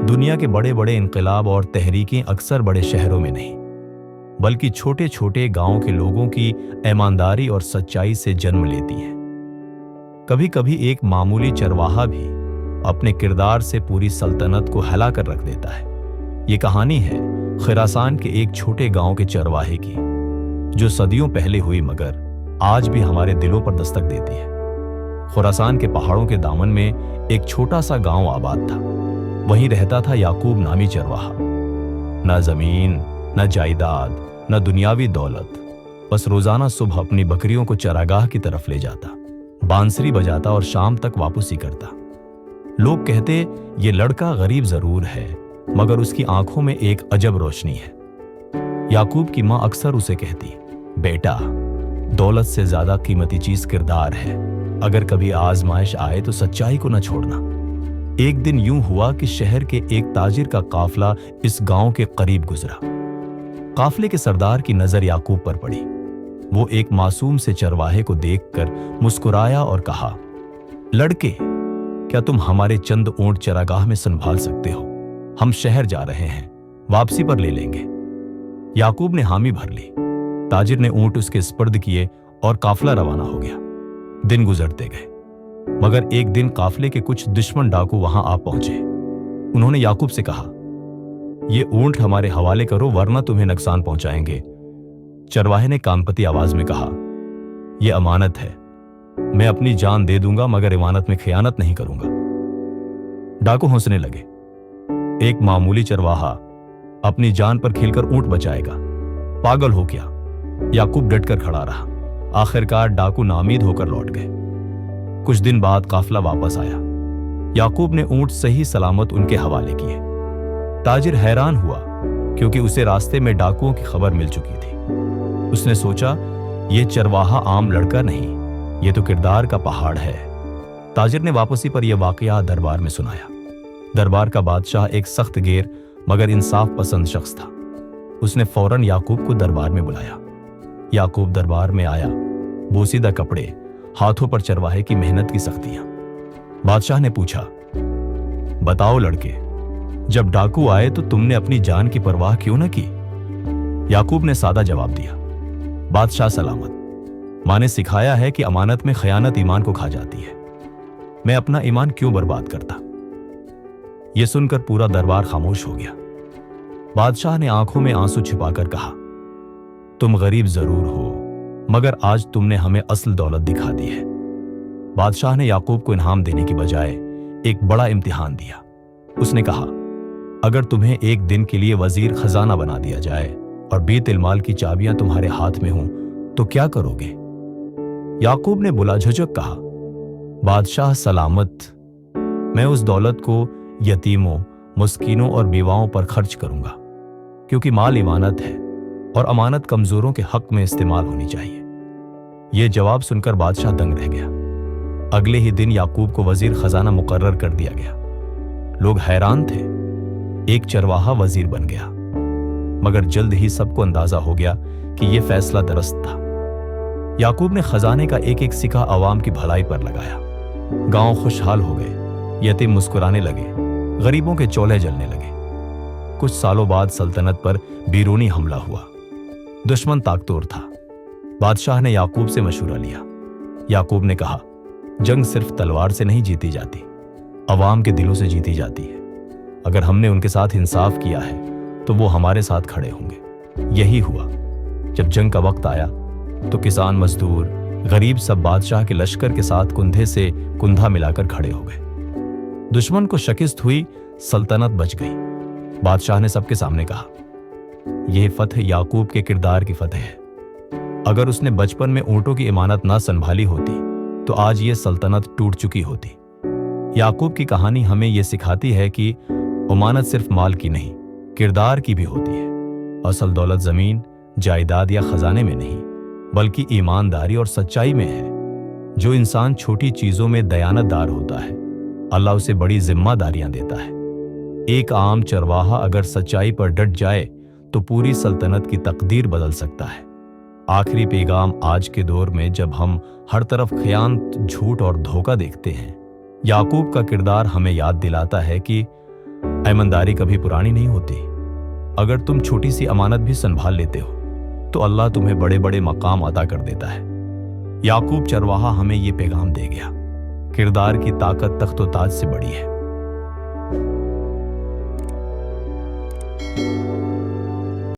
दुनिया के बड़े बड़े इनकलाब और तहरीकें अक्सर बड़े शहरों में नहीं, बल्कि छोटे छोटे गांवों के लोगों की ईमानदारी और सच्चाई से जन्म लेती हैं। कभी कभी एक मामूली चरवाहा भी अपने किरदार से पूरी सल्तनत को हिला कर रख देता है। ये कहानी है खुरासान के एक छोटे गांव के चरवाहे की, जो सदियों पहले हुई मगर आज भी हमारे दिलों पर दस्तक देती है। खुरासान के पहाड़ों के दामन में एक छोटा सा गांव आबाद था। वहीं रहता था याकूब नामी चरवाहा। न जमीन, न जायदाद, न दुनियावी दौलत, बस रोजाना सुबह अपनी बकरियों को चरागाह की तरफ ले जाता, बांसुरी बजाता और शाम तक वापसी करता। लोग कहते ये लड़का गरीब जरूर है, मगर उसकी आंखों में एक अजब रोशनी है। याकूब की मां अक्सर उसे कहती, बेटा, दौलत से ज्यादा कीमती चीज किरदार है। अगर कभी आजमाइश आए तो सच्चाई को न छोड़ना। एक दिन यूं हुआ कि शहर के एक ताजिर का काफला इस गांव के करीब गुजरा। काफले के सरदार की नजर याकूब पर पड़ी। वो एक मासूम से चरवाहे को देखकर मुस्कुराया और कहा, लड़के, क्या तुम हमारे चंद ऊंट चरागाह में संभाल सकते हो? हम शहर जा रहे हैं, वापसी पर ले लेंगे। याकूब ने हामी भर ली। ताजिर ने ऊंट उसके स्पर्द किए और काफला रवाना हो गया। दिन गुजरते गए, मगर एक दिन काफले के कुछ दुश्मन डाकू वहां आ पहुंचे। उन्होंने याकूब से कहा, ये ऊंट हमारे हवाले करो वरना तुम्हें नुकसान पहुंचाएंगे। चरवाहे ने कामपति आवाज में कहा, यह अमानत है, मैं अपनी जान दे दूंगा मगर इमानत में खयानत नहीं करूंगा। डाकू हंसने लगे। एक मामूली चरवाहा अपनी जान पर खेलकर ऊंट बचाएगा? पागल हो क्या? याकूब डटकर खड़ा रहा। आखिरकार डाकू नामीद होकर लौट गए। कुछ दिन बाद काफला वापस आया। याकूब ने ऊंट सही सलामत उनके हवाले किए। ताजिर हैरान हुआ क्योंकि उसे रास्ते में डाकुओं की खबर मिल चुकी थी। उसने सोचा, यह चरवाहा आम लड़का नहीं, यह तो किरदार का पहाड़ है। ताजिर ने वापसी पर यह वाकया दरबार में सुनाया। दरबार का बादशाह एक सख्त गेर मगर इंसाफ पसंद शख्स था। उसने फौरन याकूब को दरबार में बुलाया। याकूब दरबार में आया, बोसीदा कपड़े, हाथों पर चरवाहे की मेहनत की सख्तियां। बादशाह ने पूछा, बताओ लड़के, जब डाकू आए तो तुमने अपनी जान की परवाह क्यों न की? याकूब ने सादा जवाब दिया, बादशाह सलामत, मां ने सिखाया है कि अमानत में खयानत ईमान को खा जाती है। मैं अपना ईमान क्यों बर्बाद करता? यह सुनकर पूरा दरबार खामोश हो गया। बादशाह ने आंखों में आंसू छिपाकर कहा, तुम गरीब जरूर हो, मगर आज तुमने हमें असल दौलत दिखा दी है। बादशाह ने याकूब को इनाम देने की बजाय एक बड़ा इम्तिहान दिया। उसने कहा, अगर तुम्हें एक दिन के लिए वजीर खजाना बना दिया जाए और बीतुल माल की चाबियां तुम्हारे हाथ में हों तो क्या करोगे? याकूब ने बुला झुझक कहा, बादशाह सलामत, मैं उस दौलत को यतीमों, मुस्कीनों और बेवाओं पर खर्च करूंगा, क्योंकि माल इमानत है और अमानत कमजोरों के हक में इस्तेमाल होनी चाहिए। यह जवाब सुनकर बादशाह दंग रह गया। अगले ही दिन याकूब को वजीर खजाना मुकर्रर कर दिया गया। लोग हैरान थे, एक चरवाहा वजीर बन गया। मगर जल्द ही सबको अंदाजा हो गया कि यह फैसला दुरुस्त था। याकूब ने खजाने का एक एक सिक्का अवाम की भलाई पर लगाया। गांव खुशहाल हो गए, यतीम मुस्कुराने लगे, गरीबों के चौले जलने लगे। कुछ सालों बाद सल्तनत पर बीरूनी हमला हुआ। दुश्मन ताकतवर था। बादशाह ने याकूब से मशवरा लिया। याकूब ने कहा, जंग सिर्फ तलवार से नहीं जीती जाती, अवाम के दिलों से जीती जाती है। अगर हमने उनके साथ इंसाफ किया है तो वो हमारे साथ खड़े होंगे। यही हुआ। जब जंग का वक्त आया तो किसान, मजदूर, गरीब सब बादशाह के लश्कर के साथ कुंधे से कुंधा मिलाकर खड़े हो गए। दुश्मन को शिकस्त हुई, सल्तनत बच गई। बादशाह ने सबके सामने कहा, यह फतह याकूब के किरदार की फतह है। अगर उसने बचपन में ऊंटों की इमानत ना संभाली होती तो आज ये सल्तनत टूट चुकी होती। याकूब की कहानी हमें यह सिखाती है कि अमानत सिर्फ माल की नहीं, किरदार की भी होती है। असल दौलत जमीन, जायदाद या खजाने में नहीं, बल्कि ईमानदारी और सच्चाई में है। जो इंसान छोटी चीजों में दयानतदार होता है, अल्लाह उसे बड़ी जिम्मेदारियां देता है। एक आम चरवाहा अगर सच्चाई पर डट जाए तो पूरी सल्तनत की तकदीर बदल सकता है। आखिरी पैगाम आज के दौर में जब हम हर तरफ खयानत, झूठ और धोखा देखते हैं, याकूब का किरदार हमें याद दिलाता है कि ईमानदारी कभी पुरानी नहीं होती। अगर तुम छोटी सी अमानत भी संभाल लेते हो तो अल्लाह तुम्हें बड़े बड़े मकाम अता कर देता है। याकूब चरवाहा हमें ये पैगाम दे गया, किरदार की ताकत तख्तो ताज से बड़ी है।